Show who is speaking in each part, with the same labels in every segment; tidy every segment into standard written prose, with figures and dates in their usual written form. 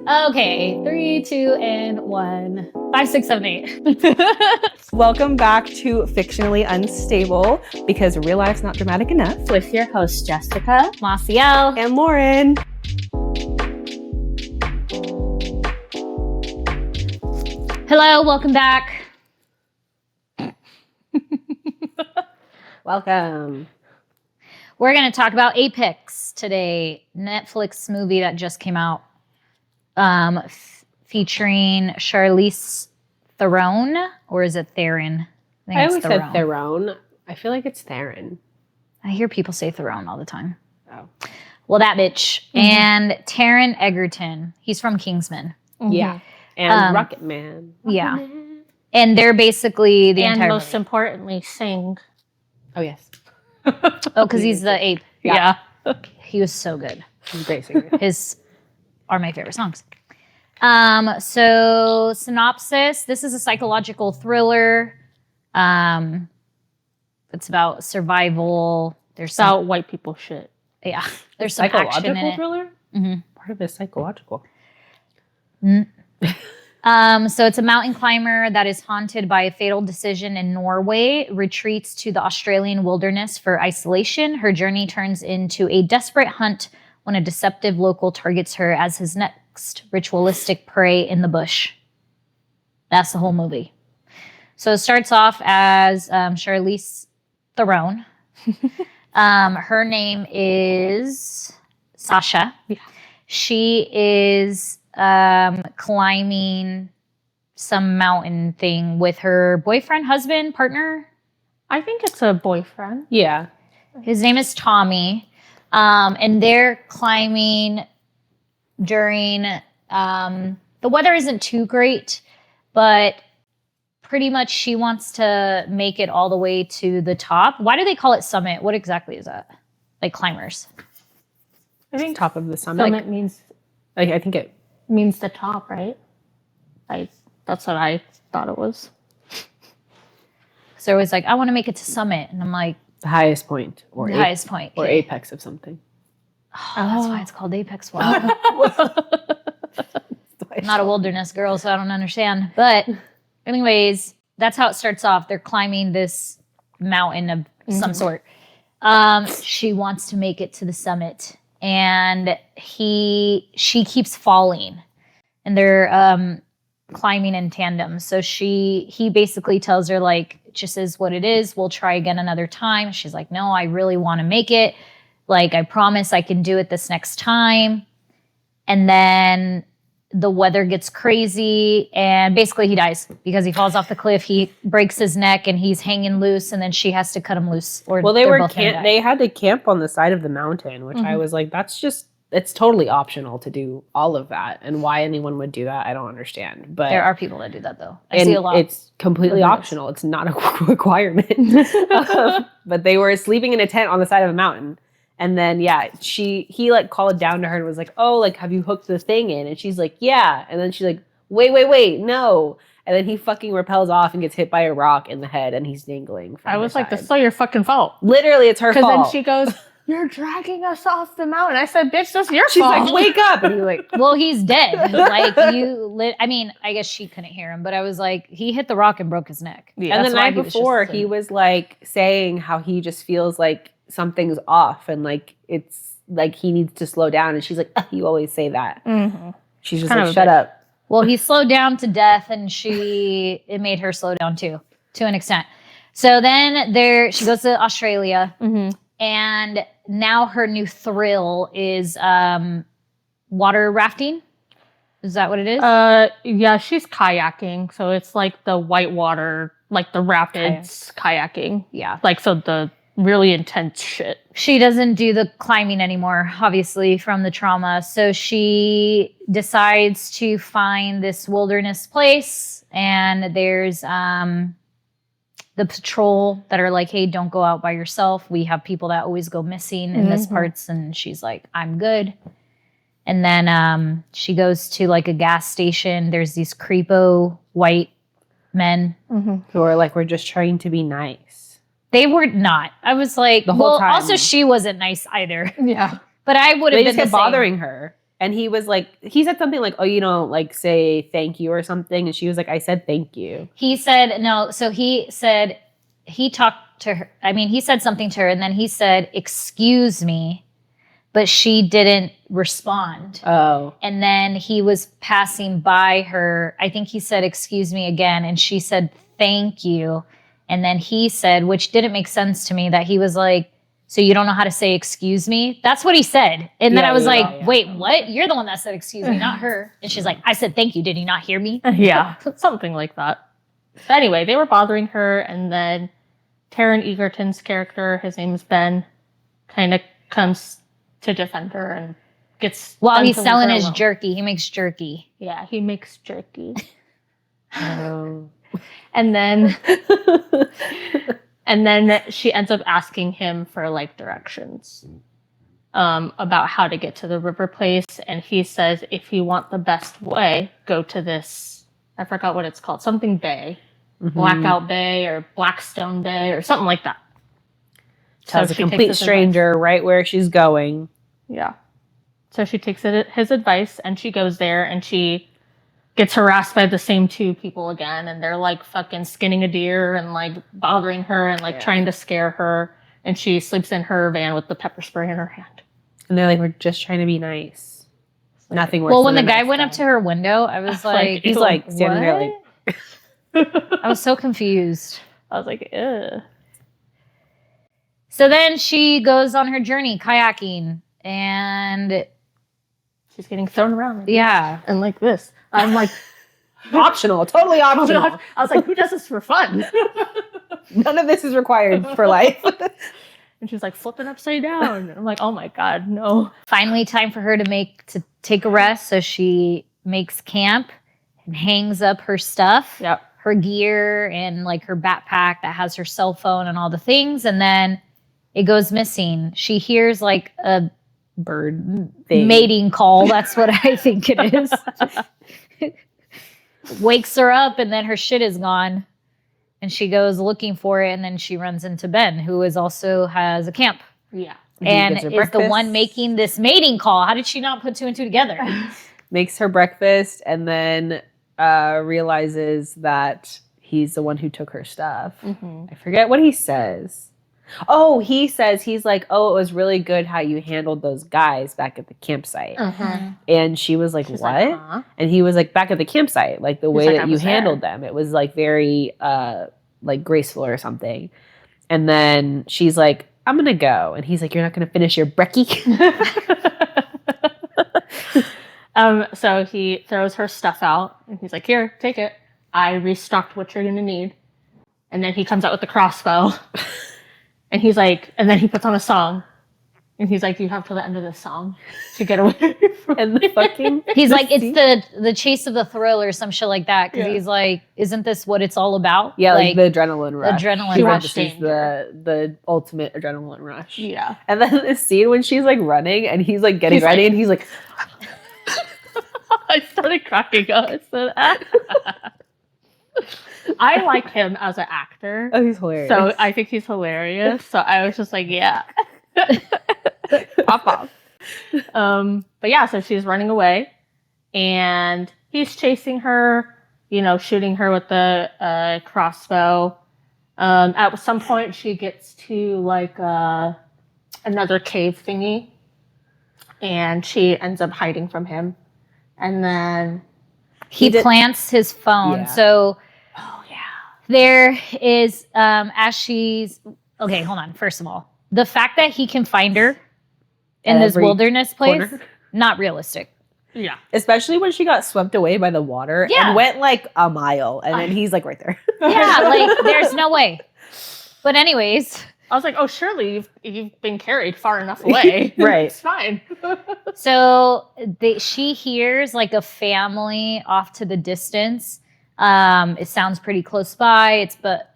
Speaker 1: Okay, 3, 2, and 1. 5, 6, 7, 8.
Speaker 2: Welcome back to Fictionally Unstable, because real life's not dramatic enough.
Speaker 3: With your host, Jessica,
Speaker 1: Maciel,
Speaker 2: And Lauren.
Speaker 1: Hello, welcome back.
Speaker 2: Welcome.
Speaker 1: We're going to talk about Apex today, Netflix movie that just came out, featuring Charlize Theron, or is it Theron?
Speaker 2: I always said Taron. I feel like it's Theron.
Speaker 1: I hear people say Theron all the time.
Speaker 2: Oh.
Speaker 1: Well, that bitch. Mm-hmm. And Taron Egerton. He's from Kingsman.
Speaker 2: Mm-hmm. Yeah. And Rocket Man.
Speaker 1: Yeah. And they're basically the entire
Speaker 3: most
Speaker 1: movie.
Speaker 3: importantly, sing.
Speaker 2: Oh, yes.
Speaker 1: Oh, because he's the ape.
Speaker 3: Yeah.
Speaker 1: He was so good.
Speaker 2: Basically.
Speaker 1: His are my favorite songs. So synopsis. This is a psychological thriller. It's about survival. There's
Speaker 3: about white people shit.
Speaker 1: Yeah. There's some action in it.
Speaker 2: Thriller?
Speaker 1: Mm-hmm.
Speaker 2: Part of it is psychological.
Speaker 1: So it's a mountain climber that is haunted by a fatal decision in Norway, retreats to the Australian wilderness for isolation. Her journey turns into a desperate hunt when a deceptive local targets her as his next ritualistic prey in the bush. That's the whole movie. So it starts off as Charlize Theron. Her name is Sasha.
Speaker 3: Yeah.
Speaker 1: She is climbing some mountain thing with her boyfriend, husband, partner.
Speaker 3: I think it's a boyfriend.
Speaker 2: Yeah.
Speaker 1: His name is Tommy. And they're climbing during, the weather isn't too great, but pretty much she wants to make it all the way to the top. Why do they call it summit? What exactly is that? Like climbers.
Speaker 3: I think
Speaker 2: Top of the summit.
Speaker 3: summit means
Speaker 2: I think it
Speaker 3: means the top, right? That's what I thought it was.
Speaker 1: So it was like, I want to make it to summit. And I'm like,
Speaker 2: the highest point. Or
Speaker 1: the highest point.
Speaker 2: Or
Speaker 1: Okay.
Speaker 2: apex of something.
Speaker 1: Oh, that's why it's called Apex. Wow. I'm not a wilderness girl, so I don't understand. But anyways, that's how it starts off. They're climbing this mountain of some sort. She wants to make it to the summit, and she keeps falling, and they're climbing in tandem. So he basically tells her, like, it just is what it is. We'll try again another time. She's like, no, I really want to make it. Like, I promise I can do it this next time. And then the weather gets crazy, and basically he dies because he falls off the cliff. He breaks his neck, and he's hanging loose, and then she has to cut him loose. Or
Speaker 2: well, they had to camp on the side of the mountain, which I was like, it's totally optional to do all of that. And why anyone would do that, I don't understand. But
Speaker 1: there are people that do that, though. I see a lot.
Speaker 2: It's completely optional. It's not a requirement. But they were sleeping in a tent on the side of a mountain. And then, he like called down to her and was like, oh, like, have you hooked the thing in? And she's like, yeah. And then she's like, wait, no. And then he fucking repels off and gets hit by a rock in the head, and he's dangling from
Speaker 3: I was like,
Speaker 2: side.
Speaker 3: that's not your fucking fault.
Speaker 2: Literally, it's her fault.
Speaker 3: Because then she goes, you're dragging us off the mountain. I said, bitch, that's your
Speaker 2: She's
Speaker 3: fault.
Speaker 2: like, wake up. And he's like,
Speaker 1: well, he's dead. Like, I mean, I guess she couldn't hear him, but I was like, he hit the rock and broke his neck.
Speaker 2: Yeah, and the night before, he was like saying how he just feels like something's off, and like it's like he needs to slow down. And she's like, you always say that. Mm-hmm. She's just like, shut up.
Speaker 1: Well, he slowed down to death, and it made her slow down too, to an extent. So then she goes to Australia, and now her new thrill is water rafting. Is that what it is?
Speaker 3: Yeah, she's kayaking. So it's like the whitewater, like the rapids kayaking.
Speaker 1: Yeah.
Speaker 3: Like, so the really intense shit.
Speaker 1: She doesn't do the climbing anymore, obviously, from the trauma. So she decides to find this wilderness place, and there's the patrol that are like, hey, don't go out by yourself. We have people that always go missing in this parts. And she's like, I'm good. And then she goes to like a gas station. There's these creepo white men
Speaker 2: who are like, we're just trying to be nice.
Speaker 1: They were not. I was like,
Speaker 2: the whole time.
Speaker 1: Also she wasn't nice either.
Speaker 3: Yeah.
Speaker 1: But I would have been
Speaker 2: They just kept bothering her. And he was like, he said something like, oh, you don't like say thank you or something. And she was like, I said thank you.
Speaker 1: He said, no. So he said, he talked to her. I mean, he said something to her and then he said, excuse me. But she didn't respond.
Speaker 2: Oh.
Speaker 1: And then he was passing by her. I think he said, excuse me again. And she said, thank you. And then he said, which didn't make sense to me, that he was like, so you don't know how to say excuse me? That's what he said. And then I was like, wait, what? You're the one that said excuse me, not her. And she's like, I said thank you. Did you not hear me?
Speaker 3: Yeah, something like that. But anyway, they were bothering her. And then Taron Egerton's character, his name is Ben, kind of comes to defend her and gets...
Speaker 1: While he's selling his jerky. He makes jerky.
Speaker 3: Yeah, he makes jerky.
Speaker 2: Oh.
Speaker 3: And then... And then she ends up asking him for like directions about how to get to the river place. And he says, if you want the best way, go to this, I forgot what it's called, something bay, Blackout Bay or Blackstone Bay or something like that.
Speaker 2: Tells a complete stranger right where she's going.
Speaker 3: Yeah. So she takes his advice and she goes there and she gets harassed by the same two people again, and they're like fucking skinning a deer and like bothering her and like trying to scare her, and she sleeps in her van with the pepper spray in her hand.
Speaker 2: And they're like, we're just trying to be nice. Like, nothing worse.
Speaker 1: Well, when the guy went up to her window, I was like,
Speaker 2: he's like standing there like...
Speaker 1: I was so confused.
Speaker 3: I was like, ugh.
Speaker 1: So then she goes on her journey kayaking, and
Speaker 3: she's getting thrown around.
Speaker 1: Yeah.
Speaker 3: And like this. I'm like,
Speaker 2: optional, totally optional.
Speaker 3: I was like, who does this for fun?
Speaker 2: None of this is required for life.
Speaker 3: And she's like flipping upside down. I'm like, oh my God, no.
Speaker 1: Finally, time for her to take a rest. So she makes camp and hangs up her stuff, her gear, and like her backpack that has her cell phone and all the things. And then it goes missing. She hears like a bird mating call. That's what I think it is. Wakes her up, and then her shit is gone. And she goes looking for it, and then she runs into Ben, who also has a camp.
Speaker 3: Yeah.
Speaker 1: And is the one making this mating call. How did she not put two and two together?
Speaker 2: Makes her breakfast, and then realizes that he's the one who took her stuff. I forget what he says. Oh, he says, he's like, oh, it was really good how you handled those guys back at the campsite. And she was like, what?
Speaker 3: Like, huh?
Speaker 2: And he was like, back at the campsite, like the way that you handled them. It was like very like graceful or something. And then she's like, I'm going to go. And he's like, you're not going to finish your brekkie?
Speaker 3: So he throws her stuff out and he's like, here, take it. I restocked what you're going to need. And then he comes out with the crossbow. And he's like, and then he puts on a song. And he's like, you have till the end of this song to get away from
Speaker 2: and the fucking...
Speaker 1: He's like, it's the chase of the thrill or some shit like that. Because he's like, isn't this what it's all about?
Speaker 2: Yeah, like the adrenaline rush.
Speaker 1: Adrenaline rush.
Speaker 2: This is the ultimate adrenaline rush.
Speaker 3: Yeah.
Speaker 2: And then this scene when she's like running and he's like getting ready and he's like...
Speaker 3: I started cracking up. I said, I like him as an actor.
Speaker 2: Oh, he's hilarious.
Speaker 3: So I think he's hilarious. So I was just like, yeah. Pop off. But yeah, so she's running away and he's chasing her, you know, shooting her with the crossbow. At some point she gets to like another cave thingy and she ends up hiding from him. And then
Speaker 1: he plants his phone. Yeah. So there is, as she's... Okay, hold on. First of all, the fact that he can find her in this wilderness place, not realistic.
Speaker 3: Yeah.
Speaker 2: Especially when she got swept away by the water and went like a mile. And then he's like right there.
Speaker 1: Yeah, like there's no way. But anyways...
Speaker 3: I was like, oh, surely you've been carried far enough away.
Speaker 2: Right.
Speaker 3: It's fine.
Speaker 1: So she hears like a family off to the distance. It sounds pretty close by.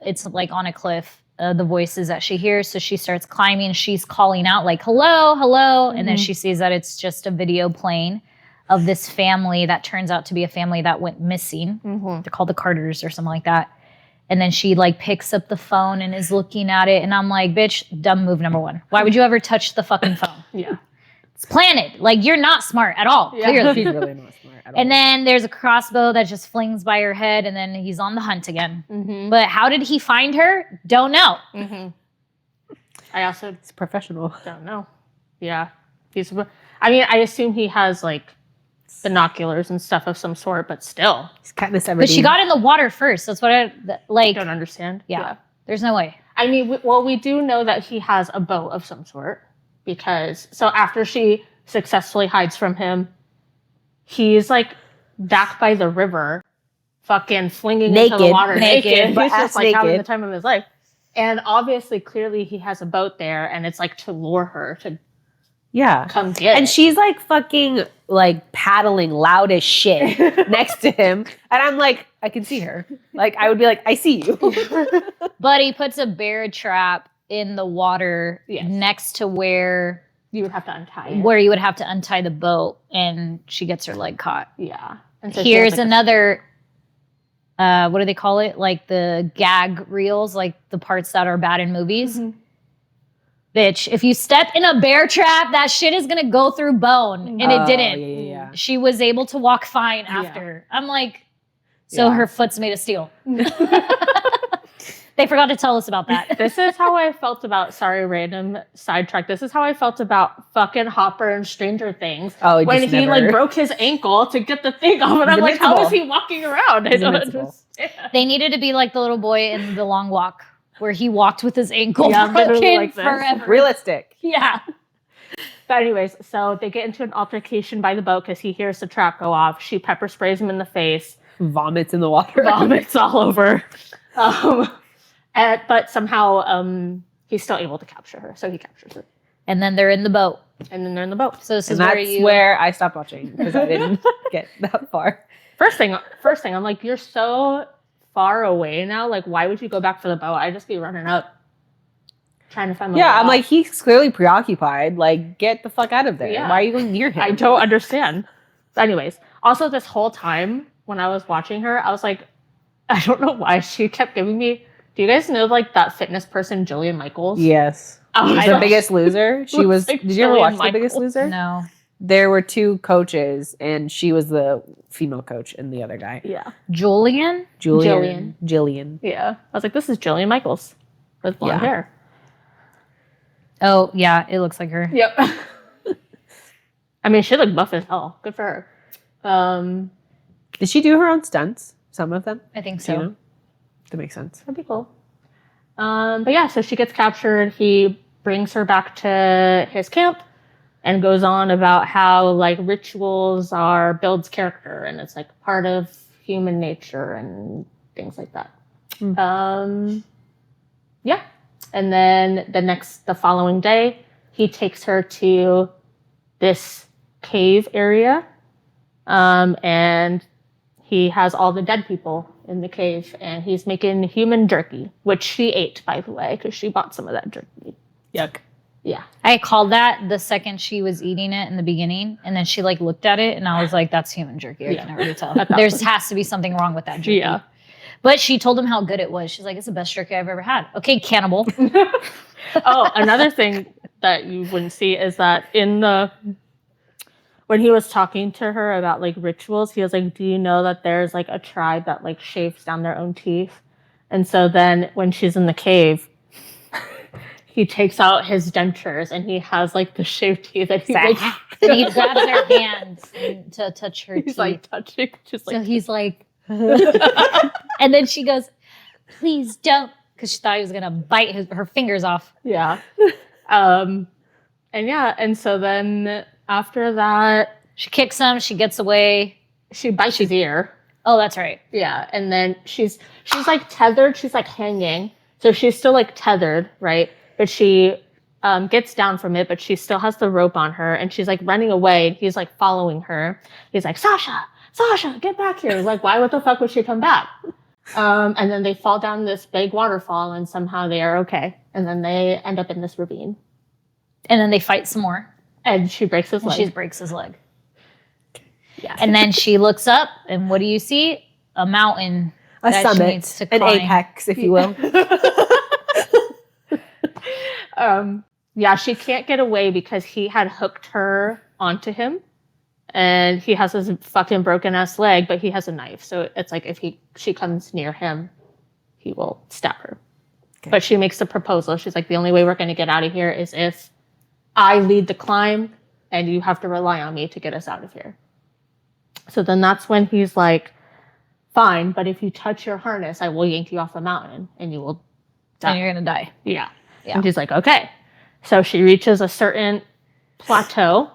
Speaker 1: It's like on a cliff, the voices that she hears. So she starts climbing. She's calling out like, hello, hello. And then she sees that it's just a video playing of this family that turns out to be a family that went missing. They're called the Carters or something like that. And then she like picks up the phone and is looking at it. And I'm like, bitch, dumb move number one. Why would you ever touch the fucking phone?
Speaker 3: Yeah.
Speaker 1: It's planted. Like, you're not smart at all,
Speaker 3: Yeah.
Speaker 1: clearly.
Speaker 2: She's really not smart at all.
Speaker 1: And then there's a crossbow that just flings by her head, and then he's on the hunt again.
Speaker 3: Mm-hmm.
Speaker 1: But how did he find her? Don't know.
Speaker 3: Mm-hmm. I also
Speaker 2: He's professional.
Speaker 3: don't know. Yeah. I assume he has, like, binoculars and stuff of some sort, but still.
Speaker 2: He's Katniss Everdeen.
Speaker 1: But she got in the water first. That's what I, like,
Speaker 3: Don't understand.
Speaker 1: yeah. There's no way.
Speaker 3: I mean, we do know that he has a bow of some sort because, so after she successfully hides from him, he's, like, back by the river, fucking flinging into the water naked.
Speaker 2: but
Speaker 3: He's just, like, having
Speaker 2: naked.
Speaker 3: the time of his life. And obviously, clearly, he has a boat there, and it's, like, to lure her to come get
Speaker 2: And
Speaker 3: it.
Speaker 2: she's like fucking like paddling loud as shit next to him. And I'm like, I can see her. Like, I would be like, I see you.
Speaker 1: But he puts a bear trap in the water next to where
Speaker 3: You would have to untie it.
Speaker 1: where you would have to untie the boat, and she gets her leg caught.
Speaker 3: Yeah. And so she
Speaker 1: Here's
Speaker 3: has, like,
Speaker 1: another, what do they call it? Like the gag reels, like the parts that are bad in movies.
Speaker 3: Mm-hmm.
Speaker 1: Bitch, if you step in a bear trap, that shit is gonna go through bone. And it didn't.
Speaker 2: Yeah.
Speaker 1: She was able to walk fine after. I'm like, so
Speaker 2: Yeah.
Speaker 1: her foot's made of steel. They forgot to tell us about that.
Speaker 3: This is how I felt about, sorry, random sidetrack. This is how I felt about fucking Hopper and Stranger Things.
Speaker 2: Oh,
Speaker 3: when
Speaker 2: just
Speaker 3: he
Speaker 2: never.
Speaker 3: like broke his ankle to get the thing off. And I'm like, how is he walking around? I
Speaker 2: He's
Speaker 3: don't
Speaker 2: invincible.
Speaker 3: understand.
Speaker 1: They needed to be like the little boy in The Long Walk, where he walked with his ankle
Speaker 3: Yeah, literally
Speaker 1: broken
Speaker 3: like this.
Speaker 1: forever.
Speaker 2: Realistic.
Speaker 1: Yeah.
Speaker 3: But anyways, so they get into an altercation by the boat because he hears the trap go off. She pepper sprays him in the face.
Speaker 2: Vomits in the water.
Speaker 3: Vomits all over. But somehow he's still able to capture her. So he captures her.
Speaker 1: And then they're in the boat.
Speaker 3: And then they're in the boat.
Speaker 1: So this
Speaker 2: And
Speaker 1: is
Speaker 2: that's
Speaker 1: where you
Speaker 2: where I stopped watching because I didn't get that far.
Speaker 3: First thing, I'm like, you're so far away now. Like, why would you go back for the boat? I'd just be running up, trying to find the
Speaker 2: Yeah,
Speaker 3: way
Speaker 2: I'm
Speaker 3: out.
Speaker 2: like, he's clearly preoccupied. Like, get the fuck out of there.
Speaker 3: Yeah.
Speaker 2: Why are you going near him?
Speaker 3: I don't understand. But anyways, also this whole time when I was watching her, I was like, I don't know why she kept giving me. Do you guys know like that fitness person, Jillian Michaels?
Speaker 2: Yes.
Speaker 3: Oh my
Speaker 2: The
Speaker 3: gosh.
Speaker 2: Biggest Loser. She was.
Speaker 3: Like
Speaker 2: Did you ever
Speaker 3: Jillian
Speaker 2: watch The
Speaker 3: Michaels.
Speaker 2: Biggest Loser?
Speaker 1: No.
Speaker 2: There were two coaches, and she was the female coach, and the other guy,
Speaker 3: Yeah.
Speaker 1: Julian?
Speaker 2: Jillian.
Speaker 3: Yeah. I was like, this is Jillian Michaels with blonde
Speaker 2: Yeah.
Speaker 3: hair.
Speaker 1: Oh, yeah, it looks like her.
Speaker 3: Yep. I mean, she looked buff as hell. Good for her.
Speaker 2: Did she do her own stunts? Some of them.
Speaker 1: I think
Speaker 2: Do
Speaker 1: so.
Speaker 2: you know? That makes sense.
Speaker 3: That'd be cool. But yeah, so she gets captured. He brings her back to his camp and goes on about how like rituals builds character and it's like part of human nature and things like that. Yeah. And then the following day, he takes her to this cave area. And he has all the dead people in the cave and he's making human jerky, which she ate, by the way, because she bought some of that jerky.
Speaker 2: Yuck.
Speaker 3: Yeah.
Speaker 1: I called that the second she was eating it in the beginning, and then she like looked at it, and I was like, "That's human jerky." I can already tell. There has to be something wrong with that jerky.
Speaker 3: Yeah.
Speaker 1: But she told him how good it was. She's like, "It's the best jerky I've ever had." Okay, cannibal.
Speaker 3: Oh, another thing that you wouldn't see is that when he was talking to her about like rituals, he was like, "Do you know that there's like a tribe that like shaves down their own teeth?" And so then when she's in the cave, he takes out his dentures and he has like the shaved teeth that he like,
Speaker 1: And he grabs her hands to touch her
Speaker 3: he's
Speaker 1: teeth.
Speaker 3: like touching, just
Speaker 1: So
Speaker 3: like
Speaker 1: he's like, and then she goes, "Please don't," because she thought he was gonna bite her fingers off.
Speaker 3: yeah. And yeah, and so then after that,
Speaker 1: She kicks him. She gets away.
Speaker 3: she bites his ear.
Speaker 1: Oh, that's right.
Speaker 3: Yeah, and then she's like tethered. She's like hanging, so she's still like tethered, right? But she gets down from it, but she still has the rope on her, and she's like running away. And he's like following her. He's like, Sasha, get back here. He's like, why? What the fuck would she come back? And then they fall down this big waterfall, and somehow they are okay. And then they end up in this ravine,
Speaker 1: And then they fight some more.
Speaker 3: and she breaks his
Speaker 1: And
Speaker 3: leg.
Speaker 1: she breaks his leg.
Speaker 3: Yeah.
Speaker 1: And then she looks up, and what do you see? A mountain.
Speaker 2: A
Speaker 1: that she
Speaker 2: summit.
Speaker 1: needs to
Speaker 2: An
Speaker 1: climb.
Speaker 2: apex, if you will.
Speaker 3: Yeah, she can't get away because he had hooked her onto him. And he has his fucking broken ass leg, but he has a knife. So it's like if she comes near him, he will stab her. Okay. But she makes a proposal. She's like, the only way we're going to get out of here is if I lead the climb and you have to rely on me to get us out of here. So then that's when he's like, fine, but if you touch your harness, I will yank you off the mountain and you will die.
Speaker 1: And you're going to die.
Speaker 3: Yeah. And she's like, okay. So she reaches a certain plateau,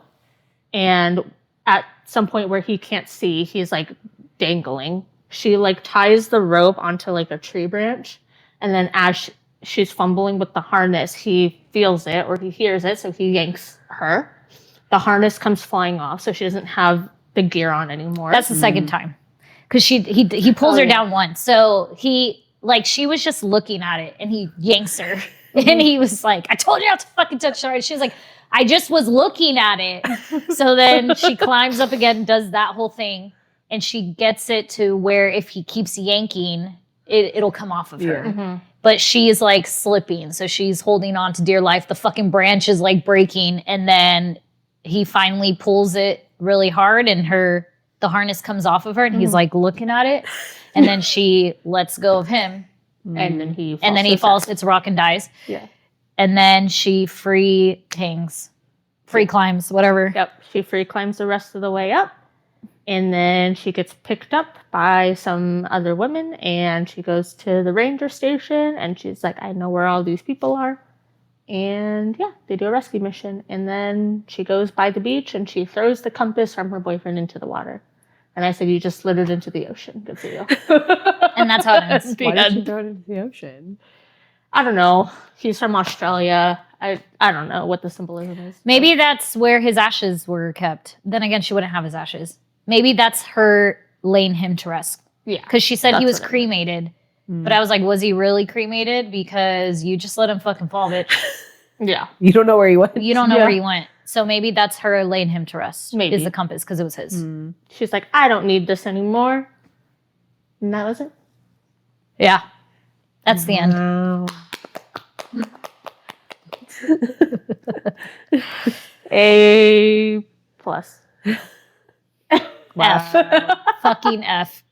Speaker 3: and at some point where he can't see, he's like dangling. She like ties the rope onto like a tree branch, and then as she's fumbling with the harness, he feels it or he hears it, so he yanks her. The harness comes flying off, so she doesn't have the gear on anymore.
Speaker 1: That's the second time, because he pulls her down once. So she was just looking at it, and he yanks her, and he was like, "I told you not to fucking touch her." And she was like, I just was looking at it. So then she climbs up again, does that whole thing, and she gets it to where if he keeps yanking, it'll come off of her. Mm-hmm. But she is like slipping, so she's holding on to dear life. The fucking branch is like breaking, and then he finally pulls it really hard, and the harness comes off of her, and he's like looking at it, and then she lets go of him,
Speaker 3: and then he
Speaker 1: falls, hits a rock, and dies.
Speaker 3: Yeah.
Speaker 1: And then she free climbs, whatever.
Speaker 3: Yep. She free climbs the rest of the way up. And then she gets picked up by some other women, and she goes to the ranger station, and she's like, I know where all these people are. And yeah, they do a rescue mission. And then she goes by the beach, and she throws the compass from her boyfriend into the water. And I said, you just slid it into the ocean. Good for you.
Speaker 1: And that's how it ends.
Speaker 2: Why did you throw it into the ocean?
Speaker 3: I don't know. He's from Australia. I don't know what the symbolism is.
Speaker 1: Maybe that's where his ashes were kept. Then again, she wouldn't have his ashes. Maybe that's her laying him to rest.
Speaker 3: Yeah.
Speaker 1: Because she said he was cremated. But I was like, was he really cremated? Because you just let him fucking fall, bitch.
Speaker 3: Yeah.
Speaker 2: You don't know where he went.
Speaker 1: You don't know where he went. So maybe that's her laying him to rest.
Speaker 3: Maybe.
Speaker 1: Is the compass, because it was his.
Speaker 3: She's like, I don't need this anymore. And that was it.
Speaker 1: Yeah. That's the end.
Speaker 3: A+.
Speaker 1: F. Fucking F.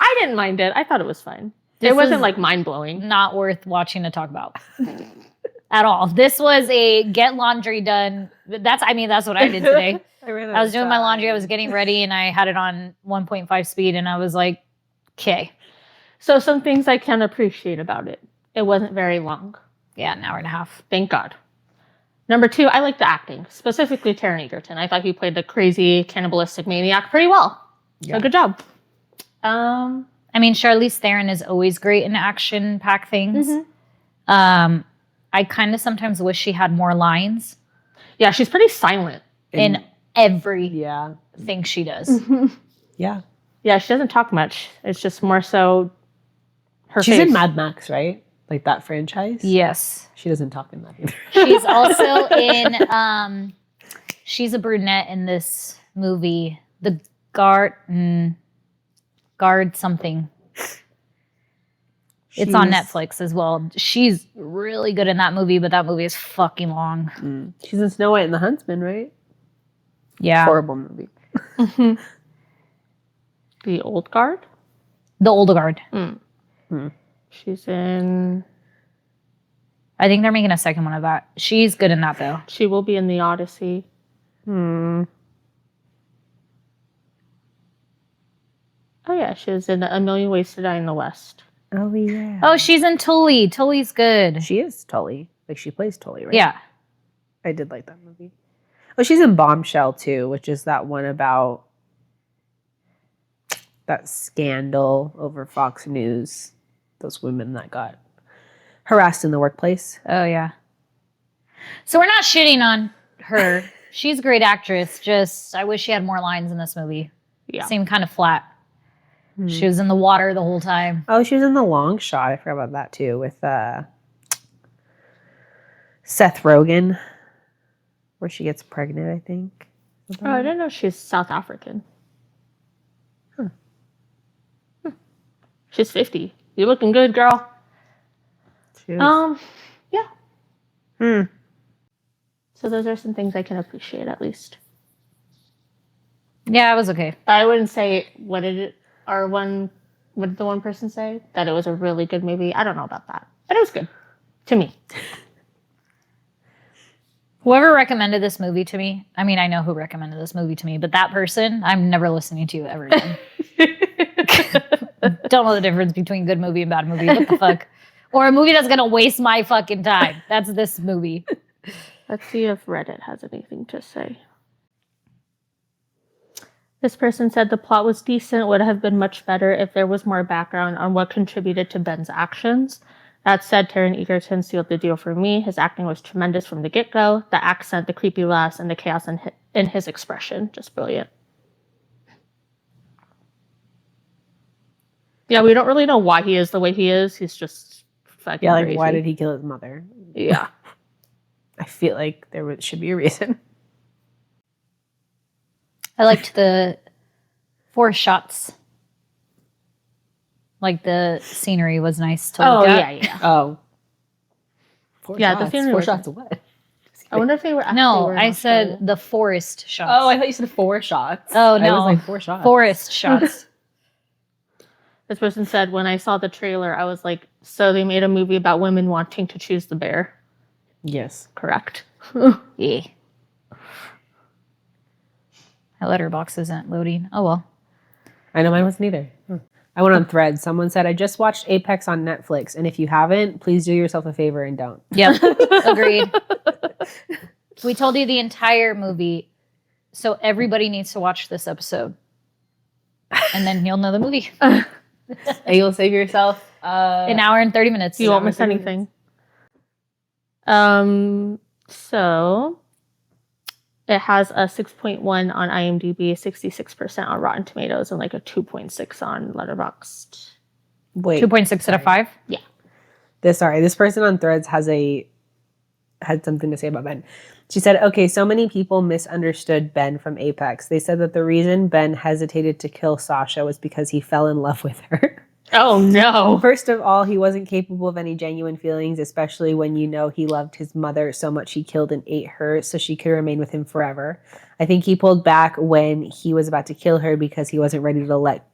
Speaker 3: I didn't mind it. I thought it was fine. It wasn't like mind-blowing.
Speaker 1: Not worth watching to talk about. At all. This was a get laundry done. That's what I did today. I was doing my laundry. I was getting ready, and I had it on 1.5 speed, and I was like, okay.
Speaker 3: So some things I can appreciate about it. It wasn't very long.
Speaker 1: Yeah, an hour and a half.
Speaker 3: Thank God. Number 2, I like the acting, specifically Taron Egerton. I thought he played the crazy cannibalistic maniac pretty well. Yeah. So good job.
Speaker 1: Charlize Theron is always great in action-packed things. I kind of sometimes wish she had more lines.
Speaker 3: Yeah, she's pretty silent.
Speaker 1: In every thing she does.
Speaker 2: Yeah.
Speaker 3: Yeah, she doesn't talk much. It's just more so her
Speaker 2: She's
Speaker 3: face.
Speaker 2: in Mad Max, right? Like that franchise?
Speaker 1: Yes.
Speaker 2: She doesn't talk in that either.
Speaker 1: She's also in, she's a brunette in this movie. The Guard something. It's on Netflix as well. She's really good in that movie, but that movie is fucking long.
Speaker 2: She's in Snow White and the Huntsman, right?
Speaker 1: Yeah.
Speaker 2: Horrible movie.
Speaker 3: The Old Guard?
Speaker 1: The Old Guard.
Speaker 3: She's in...
Speaker 1: I think they're making a second one of that. She's good in that, though.
Speaker 3: She will be in The Odyssey. Oh, yeah. She was in A Million Ways to Die in the West.
Speaker 2: Oh, yeah.
Speaker 1: Oh, she's in Tully. Tully's good.
Speaker 2: She is Tully. Like, she plays Tully, right?
Speaker 1: Yeah.
Speaker 2: I did like that movie. Oh, she's in Bombshell, too, which is that one about that scandal over Fox News. Those women that got harassed in the workplace.
Speaker 1: Oh, yeah. So we're not shitting on her. She's a great actress. Just, I wish she had more lines in this movie.
Speaker 3: Yeah.
Speaker 1: Seemed kind of flat. She was in the water the whole time.
Speaker 2: Oh, she was in The Long Shot. I forgot about that, too, with Seth Rogen, where she gets pregnant, I think.
Speaker 3: Oh, I didn't know she's South African. She's 50. You looking good, girl.
Speaker 2: Yeah.
Speaker 3: So those are some things I can appreciate at least.
Speaker 1: Yeah, it was okay.
Speaker 3: But I wouldn't say what did the one person say? That it was a really good movie. I don't know about that. But it was good. To me.
Speaker 1: Whoever recommended this movie to me, I mean, I know who recommended this movie to me, but that person, I'm never listening to ever again. Don't know the difference between good movie and bad movie. What the fuck? Or a movie that's gonna waste my fucking time. That's this movie.
Speaker 3: Let's see if Reddit has anything to say. This person said the plot was decent, would have been much better if there was more background on what contributed to Ben's actions. That said, Taron Egerton sealed the deal for me. His acting was tremendous from the get-go. The accent, the creepy laughs, and the chaos in his expression. Just brilliant. Yeah, we don't really know why he is the way he is. He's just fucking crazy.
Speaker 2: Why did he kill his mother?
Speaker 3: Yeah.
Speaker 2: I feel like should be a reason.
Speaker 1: I liked the forest shots. Like the scenery was nice to look at.
Speaker 3: Yeah.
Speaker 2: Oh. Four
Speaker 3: Yeah,
Speaker 2: shots.
Speaker 3: the scenery
Speaker 2: Four
Speaker 3: was
Speaker 2: shots of what?
Speaker 3: I wonder if they were actually
Speaker 1: No,
Speaker 3: were in
Speaker 1: I said
Speaker 3: Australia.
Speaker 1: the forest shots.
Speaker 2: Oh, I thought you said 4 shots.
Speaker 1: Oh,
Speaker 2: I
Speaker 1: no.
Speaker 2: was like 4 shots.
Speaker 1: Forest shots.
Speaker 3: This person said, when I saw the trailer, I was like, so they made a movie about women wanting to choose the bear.
Speaker 2: Yes.
Speaker 3: Correct.
Speaker 1: Yeah. My letterbox isn't loading. Oh well.
Speaker 2: I know mine wasn't either. I went on Threads. Someone said, I just watched Apex on Netflix, and if you haven't, please do yourself a favor and don't.
Speaker 1: Yep. Agreed. We told you the entire movie, so everybody needs to watch this episode. And then you'll know the movie.
Speaker 2: And you'll save yourself
Speaker 1: An hour and 30 minutes.
Speaker 3: You won't miss anything. So it has a 6.1 on IMDb, 66% on Rotten Tomatoes, and like a 2.6 on Letterboxd.
Speaker 2: Wait.
Speaker 1: 2.6 out of 5?
Speaker 3: Yeah.
Speaker 2: This person on Threads had something to say about Ben. She said, okay, so many people misunderstood Ben from Apex. They said that the reason Ben hesitated to kill Sasha was because he fell in love with her.
Speaker 3: Oh, no.
Speaker 2: First of all, he wasn't capable of any genuine feelings, especially when you know he loved his mother so much he killed and ate her so she could remain with him forever. I think he pulled back when he was about to kill her because he wasn't ready to let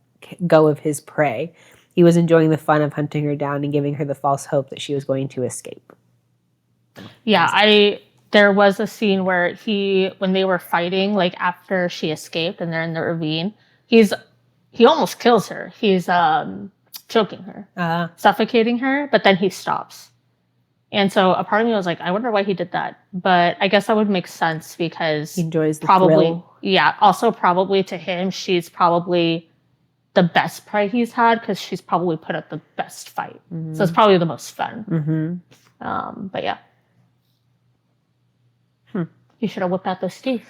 Speaker 2: go of his prey. He was enjoying the fun of hunting her down and giving her the false hope that she was going to escape.
Speaker 3: Yeah, there was a scene where when they were fighting, like after she escaped and they're in the ravine, he almost kills her. He's choking her, suffocating her, but then he stops. And so a part of me was like, I wonder why he did that. But I guess that would make sense because
Speaker 2: He enjoys the
Speaker 3: probably
Speaker 2: thrill.
Speaker 3: Yeah, also probably to him, she's probably the best prey he's had because she's probably put up the best fight. Mm-hmm. So it's probably the most fun.
Speaker 2: Mm-hmm.
Speaker 3: But yeah. You should have whipped out those teeth.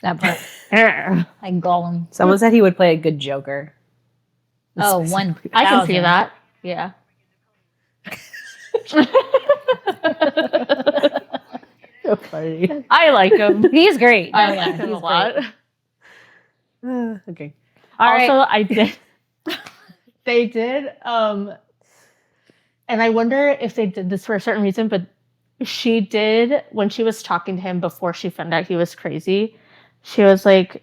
Speaker 1: That part. Like Gollum.
Speaker 2: Someone said he would play a good Joker.
Speaker 1: Oh, one.
Speaker 3: I can see that. Yeah.
Speaker 2: So funny.
Speaker 3: I like him.
Speaker 1: He's great.
Speaker 3: I like him a lot.
Speaker 2: Okay.
Speaker 1: All right.
Speaker 3: Also, I did. They did. And I wonder if they did this for a certain reason, but she did, when she was talking to him before she found out he was crazy, she was like,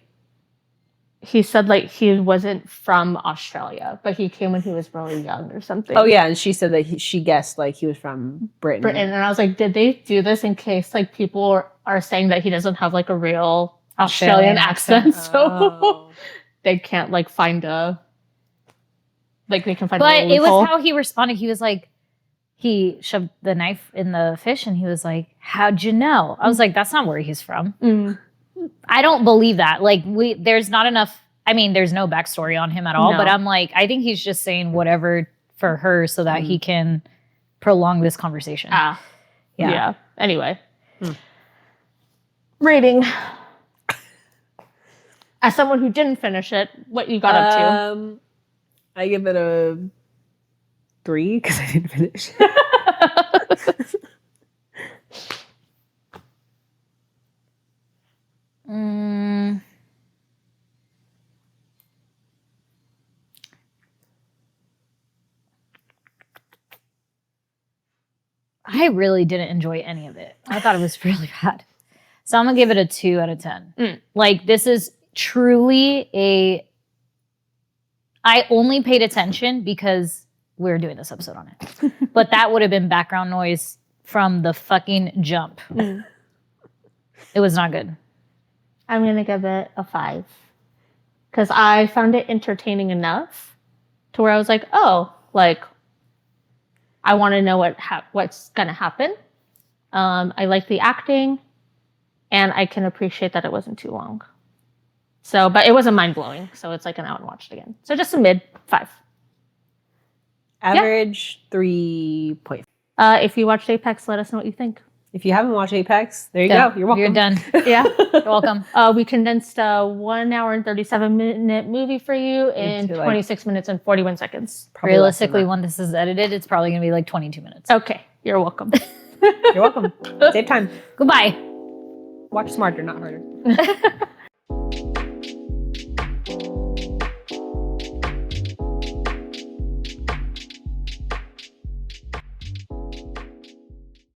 Speaker 3: he said like he wasn't from Australia, but he came when he was really young or something.
Speaker 2: Oh yeah, and she said that she guessed like he was from Britain.
Speaker 3: And I was like, did they do this in case like people are saying that he doesn't have like a real Australian accent, so they can't like find a like they can find.
Speaker 1: But
Speaker 3: a
Speaker 1: it
Speaker 3: loophole.
Speaker 1: was how he responded. He was like, he shoved the knife in the fish, and he was like, "How'd you know?" I was like, "That's not where he's from."
Speaker 3: Mm.
Speaker 1: I don't believe that. Like, there's not enough. I mean, there's no backstory on him at all.
Speaker 3: No.
Speaker 1: But I'm like, I think he's just saying whatever for her so that he can prolong this conversation.
Speaker 3: Yeah. Anyway, rating. As someone who didn't finish it, what you got up to?
Speaker 2: I give it a 3 because I didn't finish.
Speaker 1: I really didn't enjoy any of it. I thought it was really bad. So I'm gonna give it a 2 out of 10.
Speaker 3: Mm.
Speaker 1: Like, this is truly I only paid attention because we were doing this episode on it. But that would have been background noise from the fucking jump.
Speaker 3: Mm.
Speaker 1: It was not good.
Speaker 3: I'm going to give it a 5. Because I found it entertaining enough to where I was like, oh, like, I want to know what's going to happen. I like the acting, and I can appreciate that it wasn't too long. So, but it wasn't mind-blowing, so it's like an out and watched again. So just a mid 5.
Speaker 2: Average 3.5.
Speaker 3: If you watched Apex, let us know what you think.
Speaker 2: If you haven't watched Apex, there you
Speaker 1: Good.
Speaker 2: go. You're welcome.
Speaker 1: You're done.
Speaker 3: Yeah.
Speaker 1: You're welcome.
Speaker 3: We condensed a 1 hour and 37-minute movie for you in
Speaker 2: Into, like,
Speaker 3: 26 minutes and 41 seconds.
Speaker 2: Probably less than
Speaker 1: Realistically,
Speaker 2: that.
Speaker 1: when this is edited, it's probably going to be like 22 minutes.
Speaker 3: Okay, you're welcome.
Speaker 2: You're welcome. Save time.
Speaker 1: Goodbye.
Speaker 2: Watch smarter, not harder.